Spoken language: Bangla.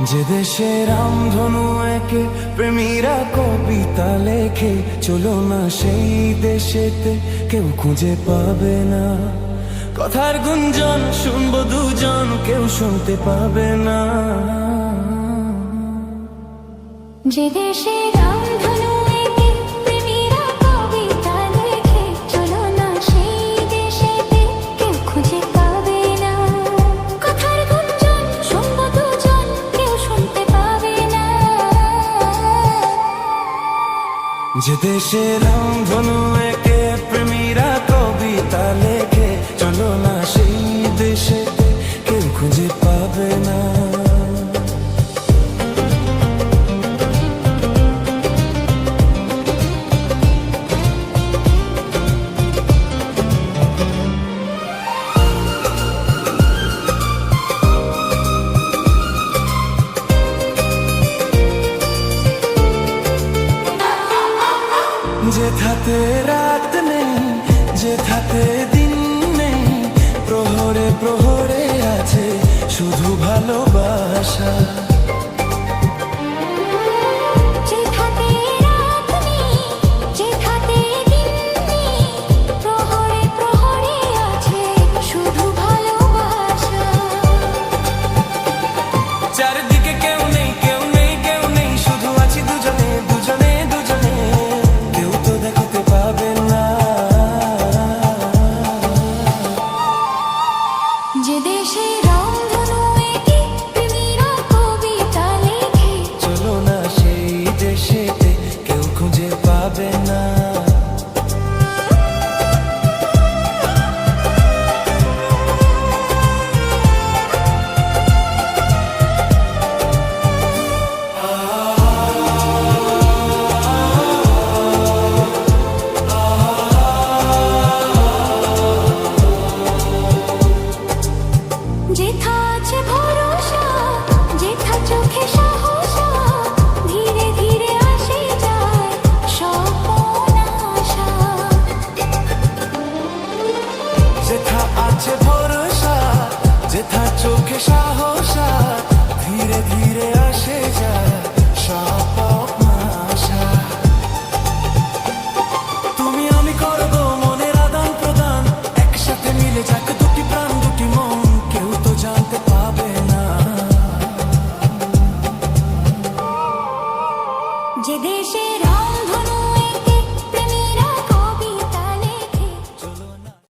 যে দেশে রামধনু একে প্রেমীরা কবিতা লেখে, চলো না সেই দেশেতে কেউ খুঁজে পাবে না। কথার গুঞ্জন শুনবো দুজন, কেউ শুনতে পাবে না। যে দেশে রামধনু একে প্রেমীরা কবিতা লেখে, চলো না সেই দেশেতে কেউ খুঁজে পাবে না। কথার গুঞ্জন শুনবো দুজন, কেউ শুনতে পাবে না। যে দেশে রামধনু একে প্রেমীরা কবিতা লেখে, চলো না সেই দেশেতে কেউ খুঁজে পাবে না। যেথাতে রাত নেই, যেথাতে দিন নেই, প্রহরে প্রহরে আছে শুধু ভালোবাসা। যেথাতে রাত নেই, যেথাতে দিন নেই, প্রহরে প্রহরে আছে শুধু ভালোবাসা। চারদিকে কেউ নেই, কেউ নেই, কেউ নেই, শুধু আছি দুজনে দুজনে দুজনে, কেউ তো দেখতে পাবে না। যে দেশে রামধনু একে প্রেমীরা কবিতা লেখে, চলো না সেই দেশেতে কেউ খুঁজে পাবে না। যেথা আছে ভরসা, যেথা চোখে সাহস, ধীরে ধীরে আসে যায় স্বপন আশা। যেথা আছে ভরসা, যেথা চোখে সাহস, ধীরে ধীরে আসে যায় স্বপ্ন।